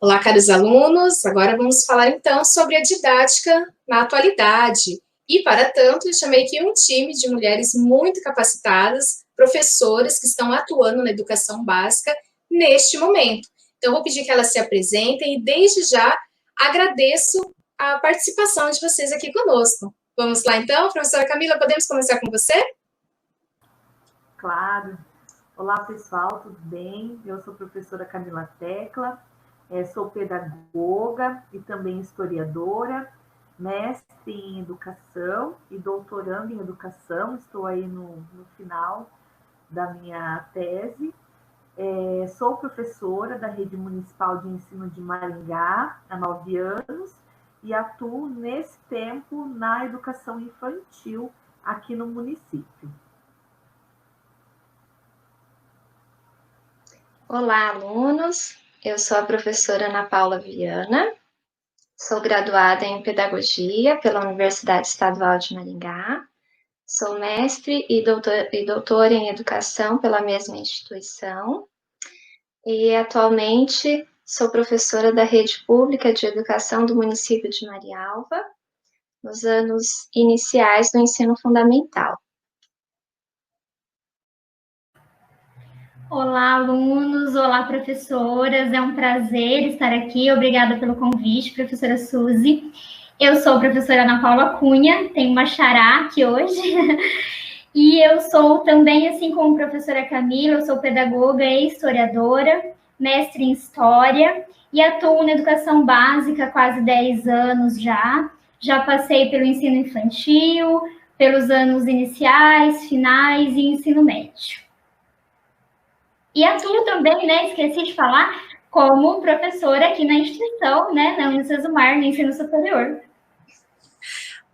Olá, caros alunos. Agora vamos falar então sobre a didática na atualidade. E para tanto, eu chamei aqui um time de mulheres muito capacitadas, professoras que estão atuando na educação básica neste momento. Então, eu vou pedir que elas se apresentem e desde já agradeço a participação de vocês aqui conosco. Vamos lá então, professora Camila, podemos começar com você? Claro. Olá, pessoal, tudo bem? Eu sou a professora Camila Tecla, sou pedagoga e também historiadora, mestre em educação e doutoranda em educação. Estou aí no final da minha tese. Sou professora da Rede Municipal de Ensino de Maringá há 9 anos e atuo nesse tempo na educação infantil aqui no município. Olá, alunos. Eu sou a professora Ana Paula Viana, sou graduada em Pedagogia pela Universidade Estadual de Maringá, sou mestre e doutora em Educação pela mesma instituição e atualmente sou professora da Rede Pública de Educação do município de Marialva, nos anos iniciais do ensino fundamental. Olá, alunos, olá, professoras, é um prazer estar aqui, obrigada pelo convite, professora Suzy. Eu sou a professora Ana Paula Cunha, tenho uma xará aqui hoje, e eu sou também, assim como a professora Camila, eu sou pedagoga e historiadora, mestre em História, e atuo na educação básica há quase 10 anos já passei pelo ensino infantil, pelos anos iniciais, finais e ensino médio. E atuo também, esqueci de falar, como professora aqui na instituição, na Unicesumar, no ensino superior.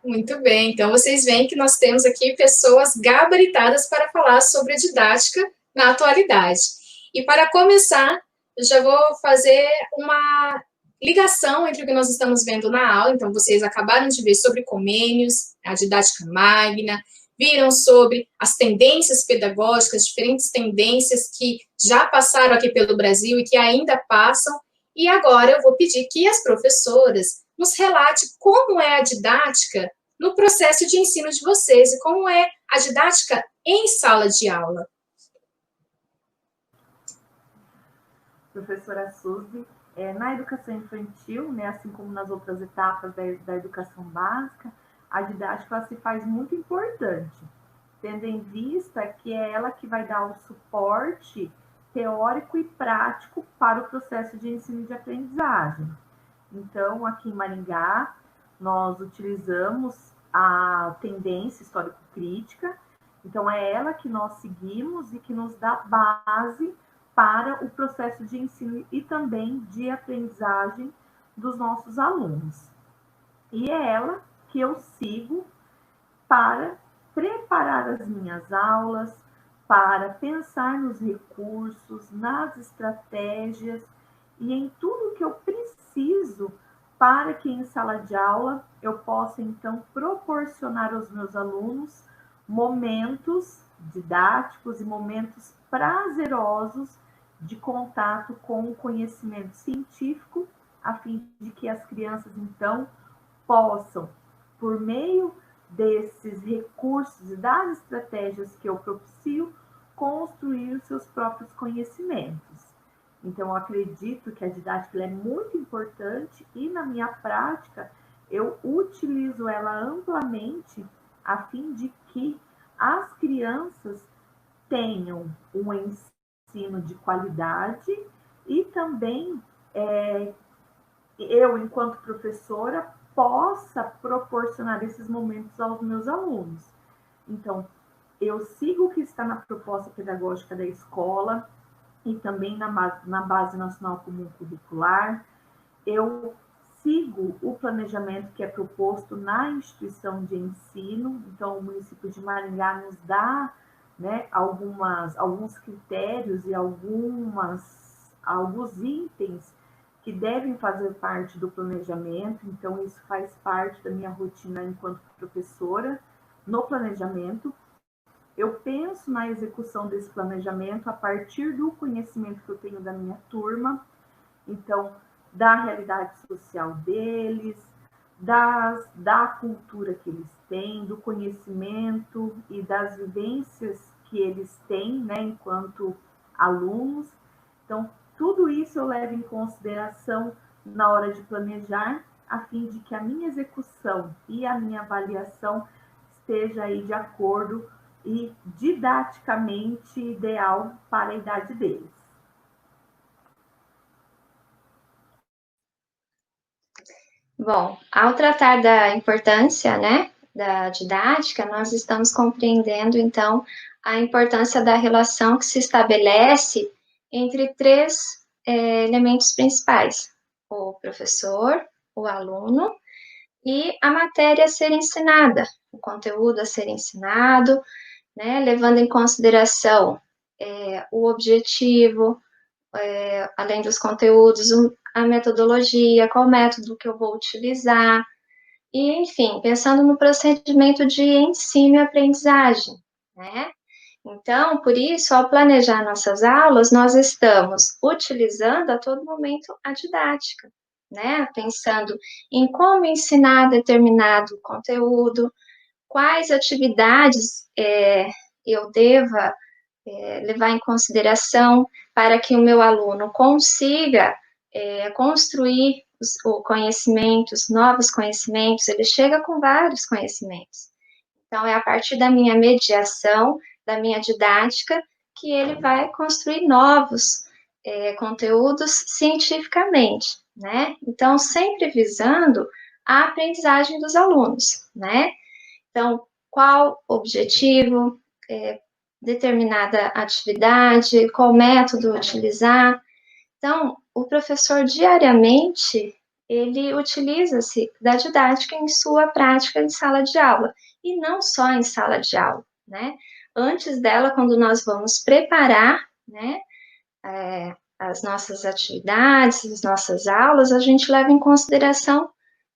Muito bem, então vocês veem que nós temos aqui pessoas gabaritadas para falar sobre a didática na atualidade. E para começar, eu já vou fazer uma ligação entre o que nós estamos vendo na aula. Então, vocês acabaram de ver sobre Comênios, a didática magna, viram sobre as tendências pedagógicas, diferentes tendências que já passaram aqui pelo Brasil e que ainda passam. E agora eu vou pedir que as professoras nos relate como é a didática no processo de ensino de vocês e como é a didática em sala de aula. Professora Suzy, na educação infantil, assim como nas outras etapas da educação básica, a didática ela se faz muito importante, tendo em vista que é ela que vai dar o suporte teórico e prático para o processo de ensino e de aprendizagem. Então, aqui em Maringá, nós utilizamos a tendência histórico-crítica, então é ela que nós seguimos e que nos dá base para o processo de ensino e também de aprendizagem dos nossos alunos. E é ela que eu sigo para preparar as minhas aulas, para pensar nos recursos, nas estratégias e em tudo que eu preciso para que em sala de aula eu possa, então, proporcionar aos meus alunos momentos didáticos e momentos prazerosos de contato com o conhecimento científico, a fim de que as crianças, então, possam, por meio desses recursos e das estratégias que eu propicio, construir os seus próprios conhecimentos. Então, eu acredito que a didática é muito importante e, na minha prática, eu utilizo ela amplamente a fim de que as crianças tenham um ensino de qualidade e também eu, enquanto professora, possa proporcionar esses momentos aos meus alunos. Então, eu sigo o que está na proposta pedagógica da escola e também na Base Nacional Comum Curricular. Eu sigo o planejamento que é proposto na instituição de ensino. Então, o município de Maringá nos dá alguns critérios e alguns itens que devem fazer parte do planejamento. Então, isso faz parte da minha rotina enquanto professora no planejamento. Eu penso na execução desse planejamento a partir do conhecimento que eu tenho da minha turma. Então, da realidade social deles, da cultura que eles têm, do conhecimento e das vivências que eles têm, né, enquanto alunos. Então, tudo isso eu levo em consideração na hora de planejar, a fim de que a minha execução e a minha avaliação esteja aí de acordo e didaticamente ideal para a idade deles. Bom, ao tratar da importância, né, da didática, nós estamos compreendendo, então, a importância da relação que se estabelece entre três elementos principais: o professor, o aluno e a matéria a ser ensinada, o conteúdo a ser ensinado, né, levando em consideração o objetivo, além dos conteúdos, a metodologia, qual método que eu vou utilizar, e, enfim, pensando no procedimento de ensino e aprendizagem, né? Então, por isso, ao planejar nossas aulas, nós estamos utilizando a todo momento a didática, né? Pensando em como ensinar determinado conteúdo, quais atividades eu deva levar em consideração para que o meu aluno consiga construir os conhecimentos, novos conhecimentos, ele chega com vários conhecimentos. Então, é a partir da minha mediação, da minha didática, que ele vai construir novos conteúdos cientificamente, né? Então, sempre visando a aprendizagem dos alunos, né? Então, qual o objetivo, determinada atividade, qual método utilizar. Então, o professor diariamente, ele utiliza-se da didática em sua prática em sala de aula, e não só em sala de aula, né? Antes dela, quando nós vamos preparar, né, as nossas atividades, as nossas aulas, a gente leva em consideração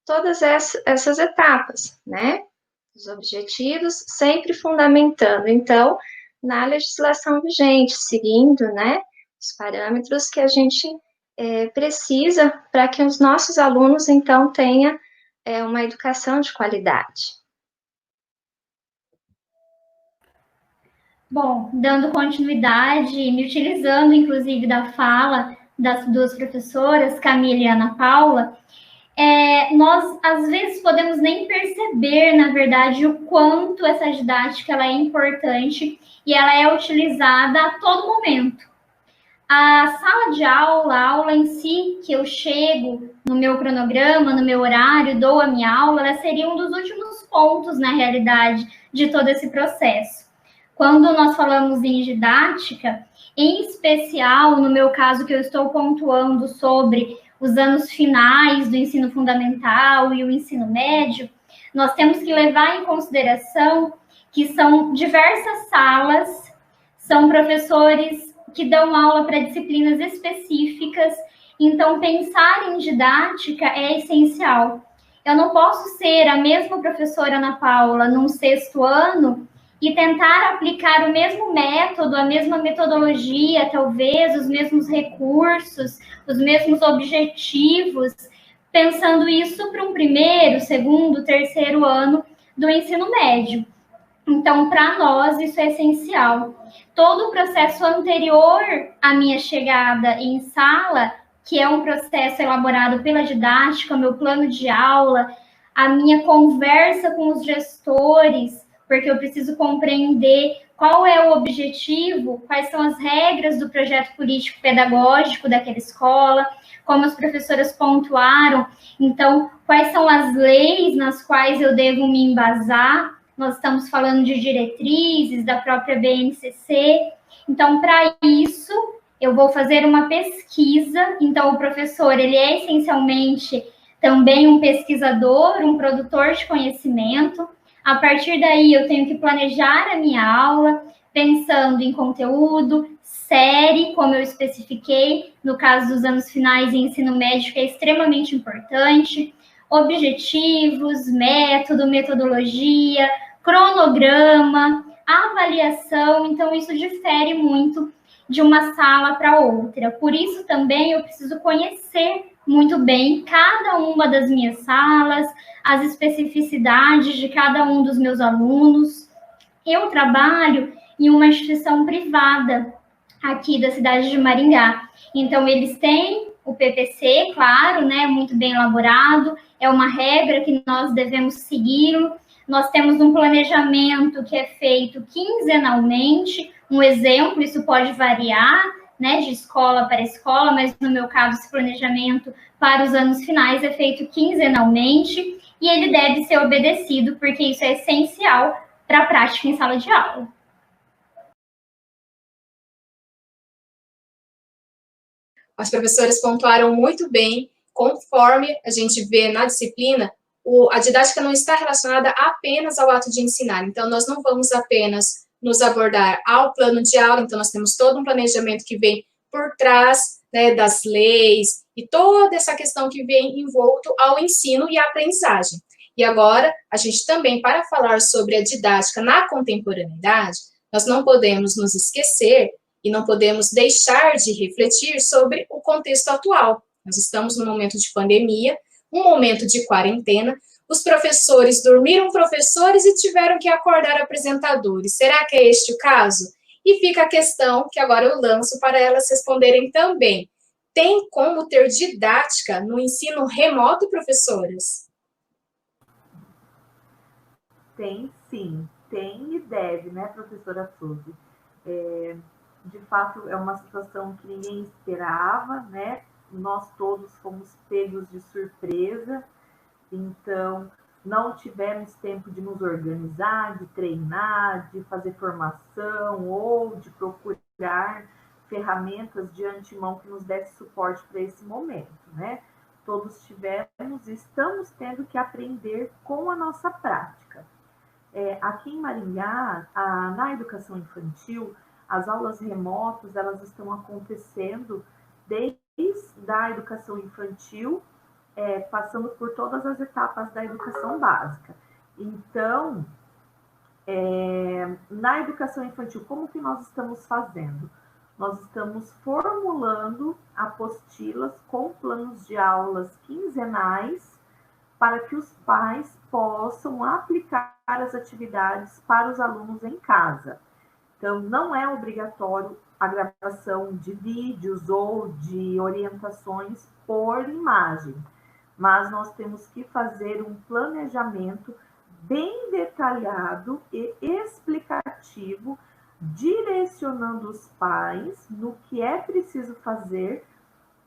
todas essas etapas, né? Os objetivos, sempre fundamentando, então, na legislação vigente, seguindo, né, os parâmetros que a gente precisa para que os nossos alunos, então, tenham uma educação de qualidade. Bom, dando continuidade, me utilizando, inclusive, da fala das duas professoras, Camila e Ana Paula, nós, às vezes, podemos nem perceber, na verdade, o quanto essa didática ela é importante e ela é utilizada a todo momento. A sala de aula, a aula em si, que eu chego no meu cronograma, no meu horário, dou a minha aula, ela seria um dos últimos pontos, na realidade, de todo esse processo. Quando nós falamos em didática, em especial, no meu caso, que eu estou pontuando sobre os anos finais do ensino fundamental e o ensino médio, nós temos que levar em consideração que são diversas salas, são professores que dão aula para disciplinas específicas, então pensar em didática é essencial. Eu não posso ser a mesma professora Ana Paula num 6º ano e tentar aplicar o mesmo método, a mesma metodologia, talvez, os mesmos recursos, os mesmos objetivos, pensando isso para um 1º, 2º, 3º ano do ensino médio. Então, para nós, isso é essencial. Todo o processo anterior à minha chegada em sala, que é um processo elaborado pela didática, meu plano de aula, a minha conversa com os gestores, porque eu preciso compreender qual é o objetivo, quais são as regras do projeto político-pedagógico daquela escola, como as professoras pontuaram, então, quais são as leis nas quais eu devo me embasar. Nós estamos falando de diretrizes da própria BNCC. Então, para isso, eu vou fazer uma pesquisa. Então, o professor, ele é essencialmente também um pesquisador, um produtor de conhecimento. A partir daí, eu tenho que planejar a minha aula, pensando em conteúdo, série, como eu especifiquei, no caso dos anos finais em ensino médio, que é extremamente importante, objetivos, método, metodologia, cronograma, avaliação, então isso difere muito de uma sala para outra. Por isso também eu preciso conhecer muito bem cada uma das minhas salas, as especificidades de cada um dos meus alunos. Eu trabalho em uma instituição privada aqui da cidade de Maringá. Então, eles têm o PPC, claro, né, muito bem elaborado, é uma regra que nós devemos seguir. Nós temos um planejamento que é feito quinzenalmente. Um exemplo, isso pode variar, né, de escola para escola, mas no meu caso, esse planejamento para os anos finais é feito quinzenalmente e ele deve ser obedecido, porque isso é essencial para a prática em sala de aula. Os professores pontuaram muito bem, conforme a gente vê na disciplina, a didática não está relacionada apenas ao ato de ensinar. Então, nós não vamos apenas nos abordar ao plano de aula, então nós temos todo um planejamento que vem por trás, né, das leis e toda essa questão que vem envolto ao ensino e à aprendizagem. E agora, a gente também, para falar sobre a didática na contemporaneidade, nós não podemos nos esquecer e não podemos deixar de refletir sobre o contexto atual. Nós estamos num momento de pandemia, um momento de quarentena, os professores dormiram professores e tiveram que acordar apresentadores. Será que é este o caso? E fica a questão que agora eu lanço para elas responderem também. Tem como ter didática no ensino remoto, professoras? Tem sim, tem e deve, né, professora Suzy? De fato, é uma situação que ninguém esperava, né? Nós todos fomos pegos de surpresa, então não tivemos tempo de nos organizar, de treinar, de fazer formação ou de procurar ferramentas de antemão que nos desse suporte para esse momento, né? Todos tivemos e estamos tendo que aprender com a nossa prática. Aqui em Maringá, na educação infantil, as aulas remotas, elas estão acontecendo desde a educação infantil, passando por todas as etapas da educação básica. Então, na educação infantil, como que nós estamos fazendo? Nós estamos formulando apostilas com planos de aulas quinzenais para que os pais possam aplicar as atividades para os alunos em casa. Então, não é obrigatório a gravação de vídeos ou de orientações por imagem, mas nós temos que fazer um planejamento bem detalhado e explicativo, direcionando os pais no que é preciso fazer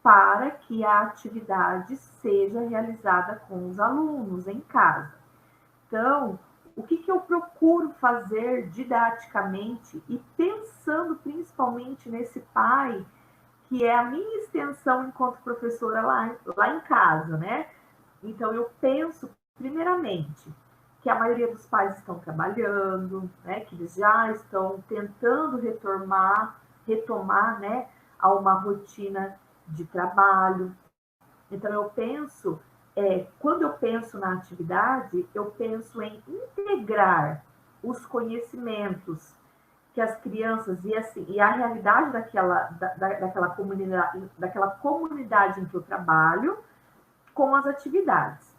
para que a atividade seja realizada com os alunos em casa. Então, o que eu procuro fazer didaticamente e pensando principalmente nesse pai, que é a minha extensão enquanto professora lá em casa, né? Então, eu penso, primeiramente, que a maioria dos pais estão trabalhando, né? Que eles já estão tentando retomar, né, a uma rotina de trabalho. Então, eu penso, quando eu penso na atividade, eu penso em integrar os conhecimentos que as crianças e a realidade daquela comunidade em que eu trabalho com as atividades.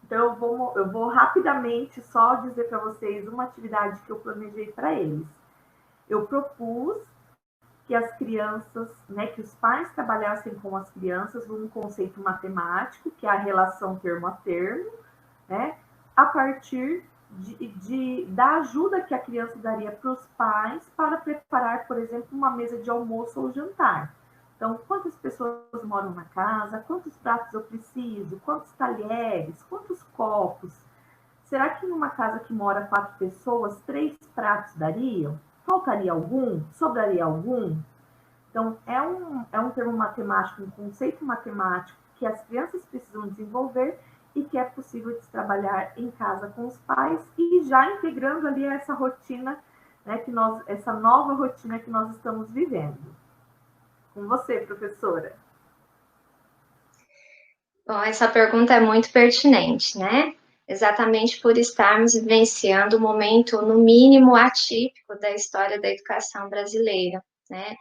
Então, eu vou rapidamente só dizer para vocês uma atividade que eu planejei para eles. Eu propus que as crianças, né, que os pais trabalhassem com as crianças num conceito matemático, que é a relação termo a termo, né, a partir da ajuda que a criança daria para os pais para preparar, por exemplo, uma mesa de almoço ou jantar. Então, quantas pessoas moram na casa? Quantos pratos eu preciso? Quantos talheres? Quantos copos? Será que numa casa que mora 4 pessoas, 3 pratos dariam? Faltaria algum? Sobraria algum? Então, é um termo matemático, um conceito matemático que as crianças precisam desenvolver e que é possível de trabalhar em casa com os pais e já integrando ali essa rotina, né, essa nova rotina que nós estamos vivendo. Com você, professora. Bom, essa pergunta é muito pertinente, né? Exatamente por estarmos vivenciando um momento, no mínimo, atípico da história da educação brasileira, né?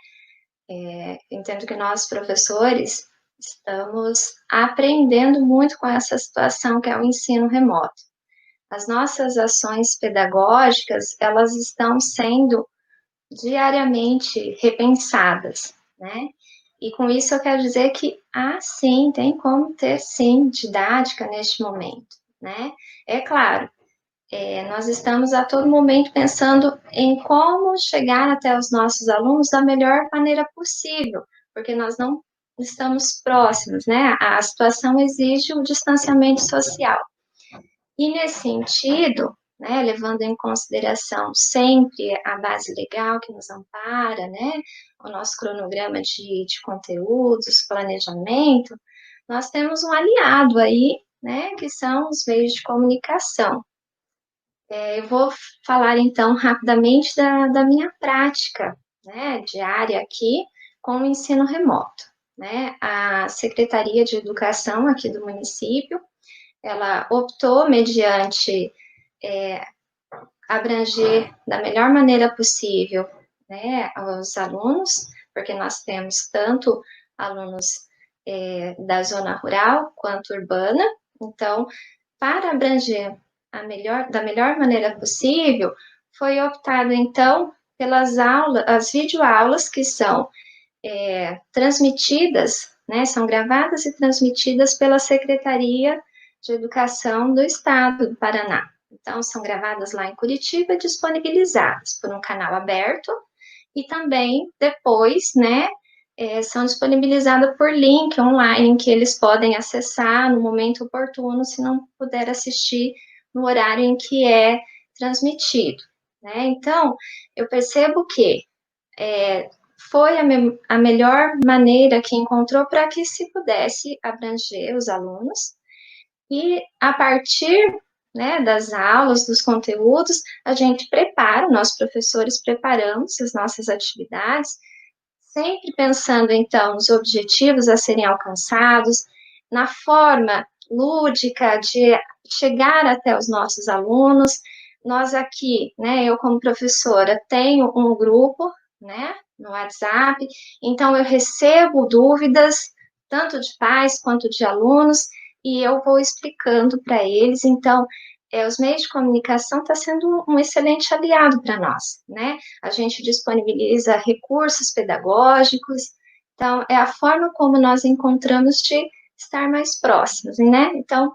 Entendo que nós, professores, estamos aprendendo muito com essa situação que é o ensino remoto. As nossas ações pedagógicas, elas estão sendo diariamente repensadas, né? E com isso eu quero dizer que, sim, tem como ter, sim, didática neste momento, né? É claro, nós estamos a todo momento pensando em como chegar até os nossos alunos da melhor maneira possível, porque nós não estamos próximos, né? A situação exige o distanciamento social. E nesse sentido, né, levando em consideração sempre a base legal que nos ampara, né, o nosso cronograma de conteúdos, planejamento, nós temos um aliado aí, né, que são os meios de comunicação. Eu vou falar, então, rapidamente da minha prática, né, diária aqui com o ensino remoto, né. A Secretaria de Educação aqui do município, ela optou, mediante abranger da melhor maneira possível, né, os alunos, porque nós temos tanto alunos da zona rural quanto urbana, então, para abranger da melhor maneira possível, foi optado, então, pelas aulas, as videoaulas que são transmitidas, né, são gravadas e transmitidas pela Secretaria de Educação do Estado do Paraná. Então, são gravadas lá em Curitiba e disponibilizadas por um canal aberto e também, depois, né, são disponibilizadas por link online que eles podem acessar no momento oportuno, se não puder assistir no horário em que é transmitido, né? Então, eu percebo que foi a melhor maneira que encontrou para que se pudesse abranger os alunos e, a partir, né, das aulas, dos conteúdos, a gente prepara, nós professores preparamos as nossas atividades, sempre pensando, então, nos objetivos a serem alcançados, na forma lúdica de chegar até os nossos alunos. Nós aqui, né, eu como professora, tenho um grupo, né, no WhatsApp, então eu recebo dúvidas, tanto de pais quanto de alunos, e eu vou explicando para eles. Então, os meios de comunicação estão sendo um excelente aliado para nós, né? A gente disponibiliza recursos pedagógicos, então, é a forma como nós encontramos de estar mais próximos, né? Então,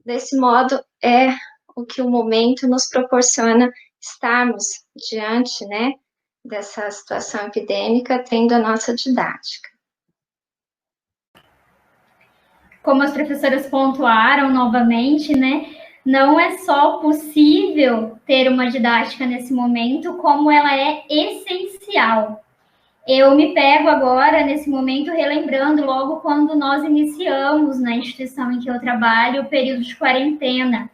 desse modo, é o que o momento nos proporciona estarmos diante, né, dessa situação epidêmica, tendo a nossa didática. Como as professoras pontuaram novamente, né, não é só possível ter uma didática nesse momento, como ela é essencial. Eu me pego agora, nesse momento, relembrando logo quando nós iniciamos na instituição em que eu trabalho o período de quarentena.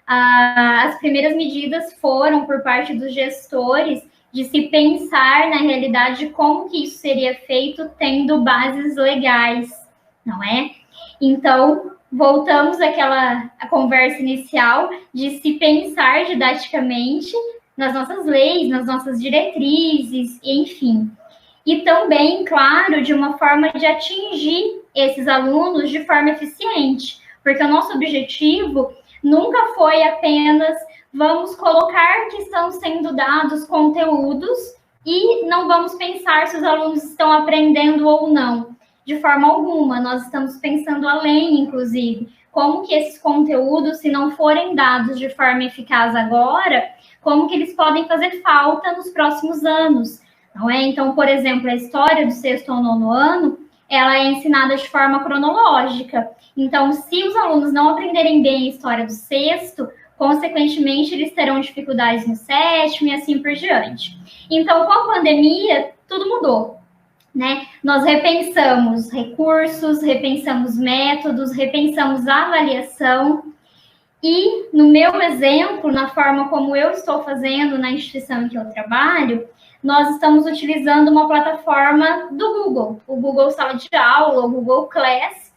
As primeiras medidas foram por parte dos gestores de se pensar na realidade de como que isso seria feito tendo bases legais, não é? Então, voltamos àquela conversa inicial de se pensar didaticamente nas nossas leis, nas nossas diretrizes, enfim. E também, claro, de uma forma de atingir esses alunos de forma eficiente, porque o nosso objetivo nunca foi apenas vamos colocar que estão sendo dados conteúdos e não vamos pensar se os alunos estão aprendendo ou não. De forma alguma, nós estamos pensando além, inclusive, como que esses conteúdos, se não forem dados de forma eficaz agora, como que eles podem fazer falta nos próximos anos, não é? Então, por exemplo, a história do 6º ao 9º ano, ela é ensinada de forma cronológica. Então, se os alunos não aprenderem bem a história do 6º, consequentemente, eles terão dificuldades no 7º e assim por diante. Então, com a pandemia, tudo mudou, né? Nós repensamos recursos, repensamos métodos, repensamos a avaliação. E, no meu exemplo, na forma como eu estou fazendo na instituição em que eu trabalho, nós estamos utilizando uma plataforma do Google, o Google Sala de Aula, o Google Class,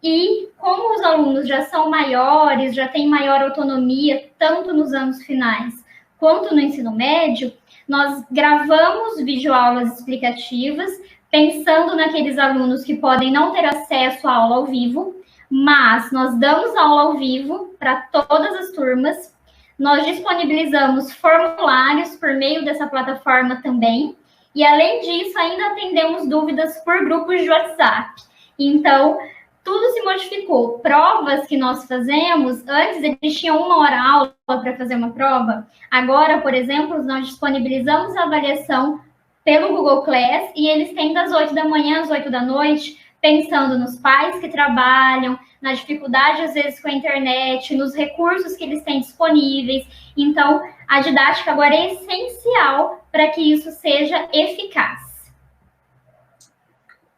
e como os alunos já são maiores, já têm maior autonomia, tanto nos anos finais quanto no ensino médio, nós gravamos videoaulas explicativas pensando naqueles alunos que podem não ter acesso à aula ao vivo, mas nós damos aula ao vivo para todas as turmas. Nós disponibilizamos formulários por meio dessa plataforma também. E, além disso, ainda atendemos dúvidas por grupos de WhatsApp. Então, tudo se modificou. Provas que nós fazemos, antes eles tinham 1 hora aula para fazer uma prova. Agora, por exemplo, nós disponibilizamos a avaliação pelo Google Class e eles têm das 8 da manhã às 8 da noite, pensando nos pais que trabalham, na dificuldade, às vezes, com a internet, nos recursos que eles têm disponíveis. Então, a didática agora é essencial para que isso seja eficaz.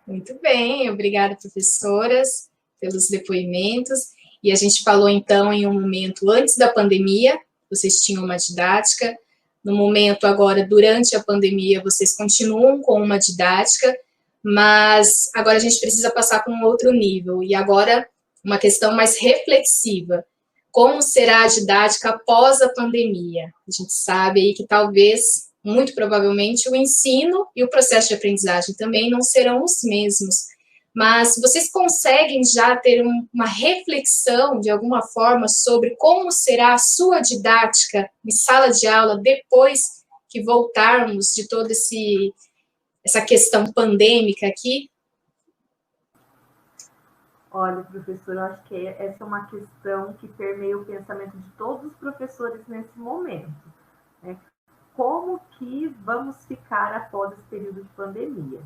Muito bem, obrigada, professoras, pelos depoimentos. E a gente falou, então, em um momento antes da pandemia, vocês tinham uma didática. No momento agora, durante a pandemia, vocês continuam com uma didática, mas agora a gente precisa passar para um outro nível. E agora, uma questão mais reflexiva. Como será a didática após a pandemia? A gente sabe aí que talvez, muito provavelmente, o ensino e o processo de aprendizagem também não serão os mesmos. Mas vocês conseguem já ter uma reflexão, de alguma forma, sobre como será a sua didática em sala de aula depois que voltarmos de toda essa questão pandêmica aqui? Olha, professor, eu acho que essa é uma questão que permeia o pensamento de todos os professores nesse momento, né? Como que vamos ficar após esse período de pandemia?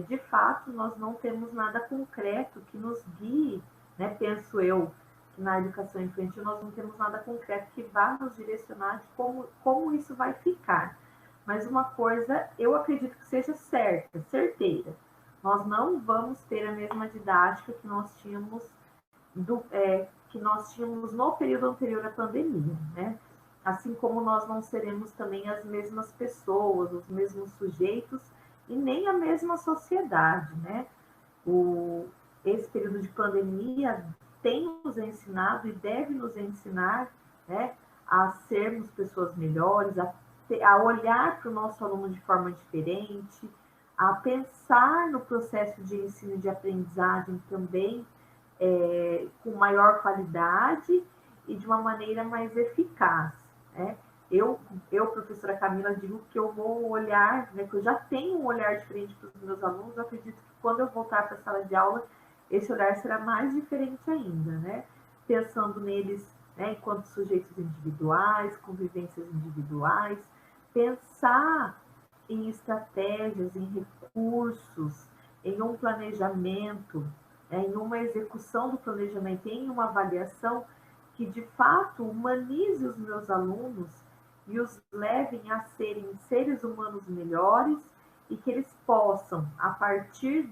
De fato, nós não temos nada concreto que nos guie, né? Penso eu, que na educação infantil nós não temos nada concreto que vá nos direcionar de como isso vai ficar. Mas uma coisa, eu acredito que seja certa, certeira. Nós não vamos ter a mesma didática que nós tínhamos no período anterior à pandemia, né? Assim como nós não seremos também as mesmas pessoas, os mesmos sujeitos e nem a mesma sociedade, né? Esse período de pandemia tem nos ensinado e deve nos ensinar, né, a sermos pessoas melhores, a olhar para o nosso aluno de forma diferente, a pensar no processo de ensino e de aprendizagem também com maior qualidade e de uma maneira mais eficaz, né? Eu, professora Camila, digo que eu vou olhar, né, que eu já tenho um olhar diferente para os meus alunos. Eu acredito que quando eu voltar para a sala de aula, esse olhar será mais diferente ainda, né? Pensando neles, né, enquanto sujeitos individuais, com vivências individuais, pensar em estratégias, em recursos, em um planejamento, em uma execução do planejamento, em uma avaliação que, de fato, humanize os meus alunos e os levem a serem seres humanos melhores e que eles possam, a partir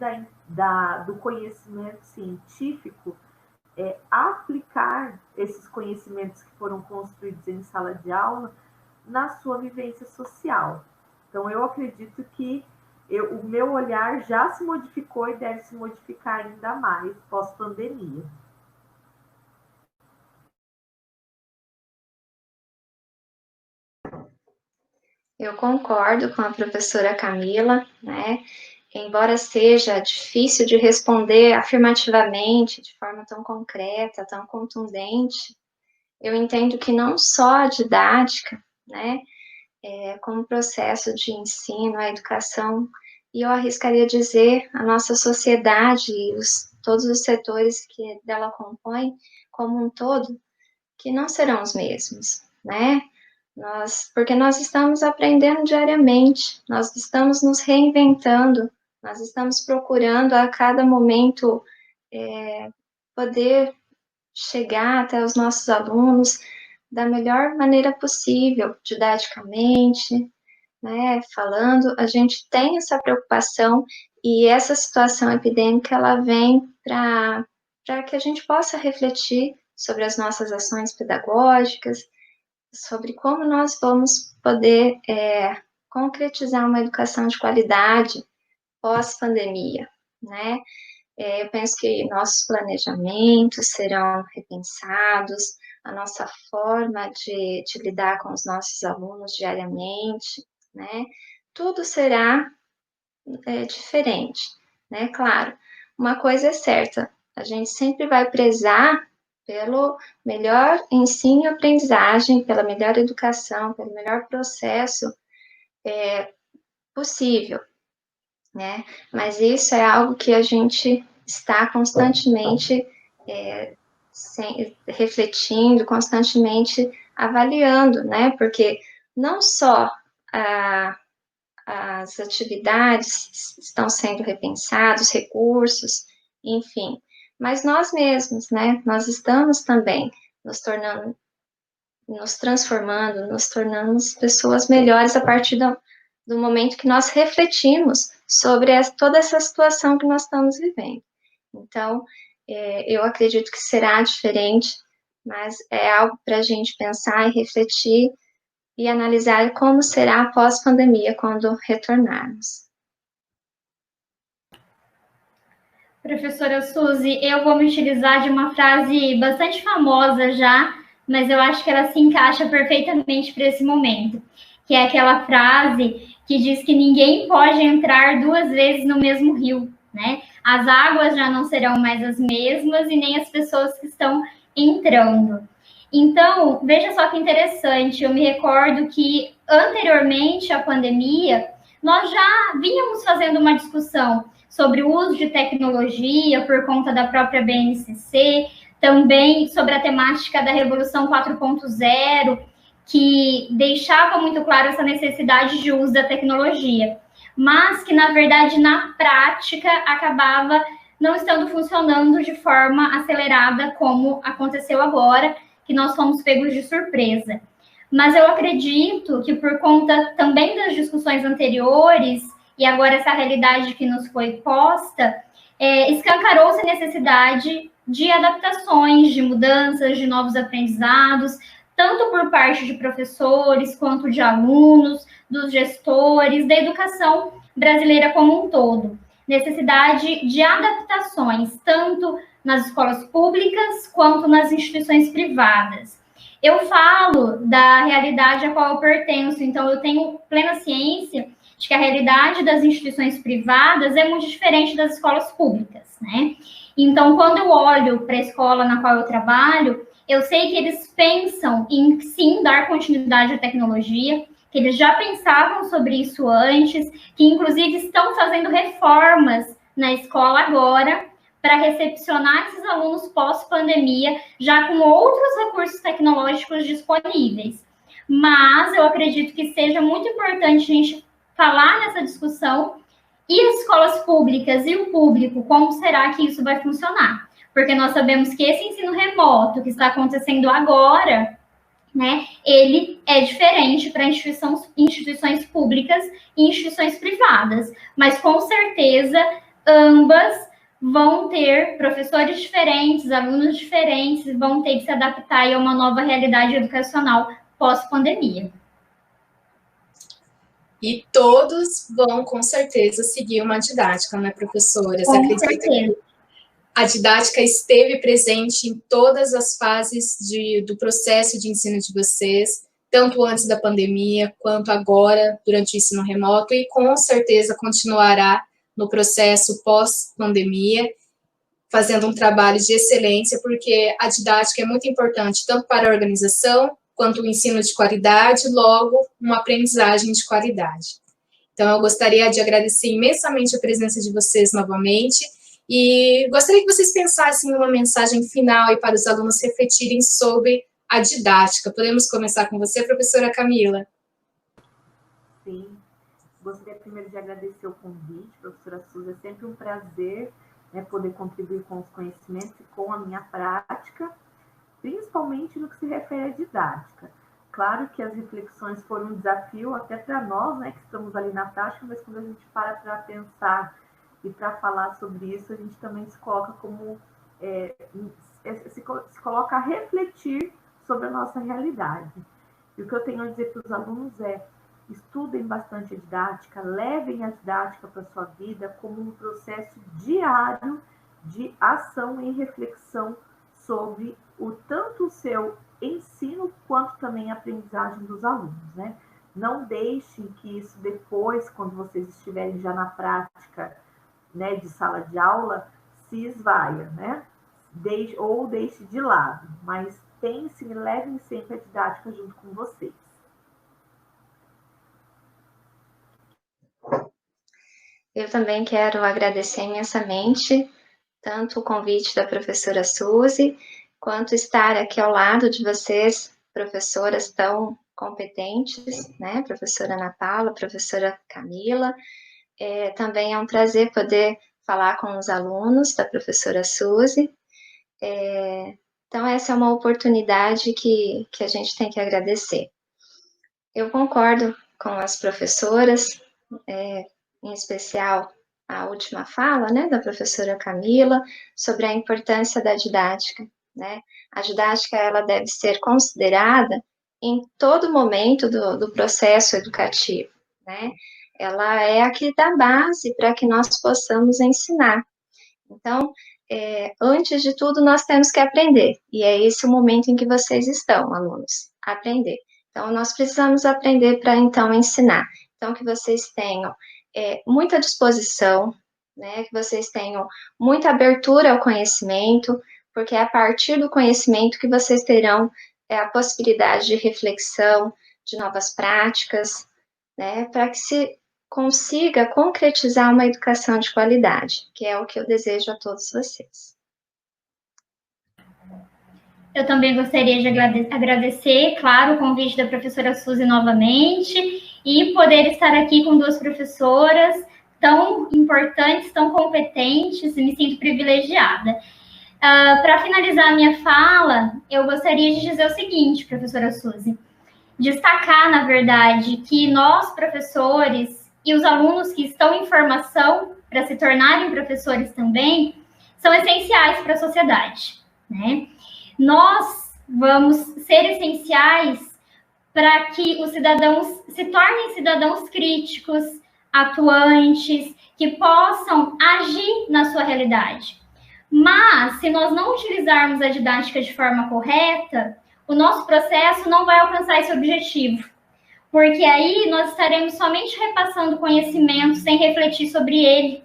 do conhecimento científico, aplicar esses conhecimentos que foram construídos em sala de aula na sua vivência social. Então, eu acredito que o meu olhar já se modificou e deve se modificar ainda mais pós-pandemia. Eu concordo com a professora Camila, né? Embora seja difícil de responder afirmativamente, de forma tão concreta, tão contundente, eu entendo que não só a didática, né, como processo de ensino, a educação, e eu arriscaria dizer a nossa sociedade e todos os setores que dela compõem como um todo, que não serão os mesmos, né? Porque nós estamos aprendendo diariamente, nós estamos nos reinventando, nós estamos procurando a cada momento poder chegar até os nossos alunos da melhor maneira possível, didaticamente, né, falando, a gente tem essa preocupação e essa situação epidêmica, ela vem para que a gente possa refletir sobre as nossas ações pedagógicas, sobre como nós vamos poder concretizar uma educação de qualidade pós-pandemia, né? Eu penso que nossos planejamentos serão repensados, a nossa forma de lidar com os nossos alunos diariamente, né? Tudo será diferente, né? Claro, uma coisa é certa, a gente sempre vai prezar pelo melhor ensino e aprendizagem, pela melhor educação, pelo melhor processo possível, né? Mas isso é algo que a gente está constantemente refletindo, constantemente avaliando, né? Porque não só as atividades estão sendo repensadas, recursos, enfim, mas nós mesmos, né? Nós estamos também nos tornando, nos transformando, nos tornamos pessoas melhores a partir do momento que nós refletimos sobre toda essa situação que nós estamos vivendo. Então, eu acredito que será diferente, mas é algo para a gente pensar e refletir e analisar como será após pandemia, quando retornarmos. Professora Suzy, eu vou me utilizar de uma frase bastante famosa já, mas eu acho que ela se encaixa perfeitamente para esse momento, que é aquela frase que diz que ninguém pode entrar 2 vezes no mesmo rio, né? As águas já não serão mais as mesmas e nem as pessoas que estão entrando. Então, veja só que interessante, eu me recordo que anteriormente à pandemia, nós já vínhamos fazendo uma discussão sobre o uso de tecnologia por conta da própria BNCC, também sobre a temática da Revolução 4.0, que deixava muito claro essa necessidade de uso da tecnologia, mas que, na verdade, na prática, acabava não estando funcionando de forma acelerada como aconteceu agora, que nós fomos pegos de surpresa. Mas eu acredito que por conta também das discussões anteriores e agora essa realidade que nos foi posta, escancarou-se a necessidade de adaptações, de mudanças, de novos aprendizados, tanto por parte de professores, quanto de alunos, dos gestores, da educação brasileira como um todo. Necessidade de adaptações, tanto nas escolas públicas quanto nas instituições privadas. Eu falo da realidade a qual eu pertenço, então eu tenho plena ciência de que a realidade das instituições privadas é muito diferente das escolas públicas, né? Então, quando eu olho para a escola na qual eu trabalho, eu sei que eles pensam em, sim, dar continuidade à tecnologia, que eles já pensavam sobre isso antes, que, inclusive, estão fazendo reformas na escola agora para recepcionar esses alunos pós-pandemia, já com outros recursos tecnológicos disponíveis. Mas eu acredito que seja muito importante a gente falar nessa discussão e as escolas públicas e o público, como será que isso vai funcionar? Porque nós sabemos que esse ensino remoto que está acontecendo agora, né, ele é diferente para instituições públicas e instituições privadas, mas com certeza ambas vão ter professores diferentes, alunos diferentes, vão ter que se adaptar a uma nova realidade educacional pós-pandemia. E todos vão, com certeza, seguir uma didática, né, professora? Você acredita que a didática esteve presente em todas as fases do processo de ensino de vocês, tanto antes da pandemia, quanto agora, durante o ensino remoto, e com certeza continuará no processo pós-pandemia, fazendo um trabalho de excelência, porque a didática é muito importante, tanto para a organização, quanto o ensino de qualidade, logo, uma aprendizagem de qualidade. Então, eu gostaria de agradecer imensamente a presença de vocês novamente, e gostaria que vocês pensassem em uma mensagem final aí para os alunos refletirem sobre a didática. Podemos começar com você, professora Camila? Sim. Gostaria primeiro de agradecer o convite, professora Suzy. É sempre um prazer, né, poder contribuir com os conhecimentos e com a minha prática, principalmente no que se refere à didática. Claro que as reflexões foram um desafio até para nós, né, que estamos ali na prática, mas quando a gente para pensar e para falar sobre isso, a gente também se coloca como se coloca a refletir sobre a nossa realidade. E o que eu tenho a dizer para os alunos é: estudem bastante a didática, levem a didática para a sua vida como um processo diário de ação e reflexão sobre tanto o seu ensino quanto também a aprendizagem dos alunos, né? Não deixem que isso depois, quando vocês estiverem já na prática, né, de sala de aula, se esvaia, né? Deixe de lado, mas pensem e levem sempre a didática junto com vocês. Eu também quero agradecer imensamente tanto o convite da professora Suzy, quanto estar aqui ao lado de vocês, professoras tão competentes, né? Professora Ana Paula, professora Camila. Também é um prazer poder falar com os alunos da professora Suzy. Então, essa é uma oportunidade que a gente tem que agradecer. Eu concordo com as professoras, em especial a última fala, né, da professora Camila, sobre a importância da didática, né? A didática, ela deve ser considerada em todo momento do processo educativo, né? Ela é a que dá base para que nós possamos ensinar. Então, antes de tudo, nós temos que aprender, e é esse o momento em que vocês estão, alunos, aprender. Então, nós precisamos aprender para, então, ensinar. Então, que vocês tenham muita disposição, né, que vocês tenham muita abertura ao conhecimento, porque é a partir do conhecimento que vocês terão a possibilidade de reflexão, de novas práticas, né, para que se consiga concretizar uma educação de qualidade, que é o que eu desejo a todos vocês. Eu também gostaria de agradecer, claro, o convite da professora Suzy novamente e poder estar aqui com duas professoras tão importantes, tão competentes, e me sinto privilegiada. Para finalizar a minha fala, eu gostaria de dizer o seguinte, professora Suzy, destacar, na verdade, que nós, professores, e os alunos que estão em formação para se tornarem professores também, são essenciais para a sociedade, né? Nós vamos ser essenciais para que os cidadãos se tornem cidadãos críticos, atuantes, que possam agir na sua realidade. Mas, se nós não utilizarmos a didática de forma correta, o nosso processo não vai alcançar esse objetivo. Porque aí nós estaremos somente repassando conhecimento sem refletir sobre ele.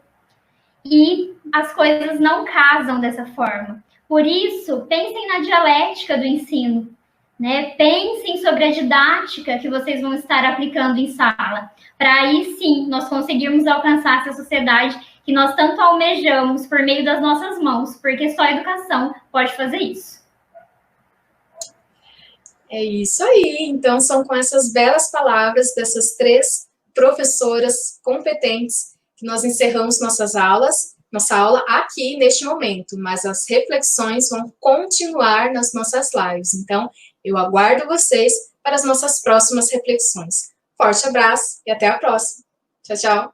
E as coisas não casam dessa forma. Por isso, pensem na dialética do ensino, né? Pensem sobre a didática que vocês vão estar aplicando em sala, para aí sim nós conseguirmos alcançar essa sociedade que nós tanto almejamos por meio das nossas mãos, porque só a educação pode fazer isso. É isso aí. Então, são com essas belas palavras dessas três professoras competentes que nós encerramos nossa aula aqui neste momento, mas as reflexões vão continuar nas nossas lives. Então, eu aguardo vocês para as nossas próximas reflexões. Forte abraço e até a próxima. Tchau, tchau.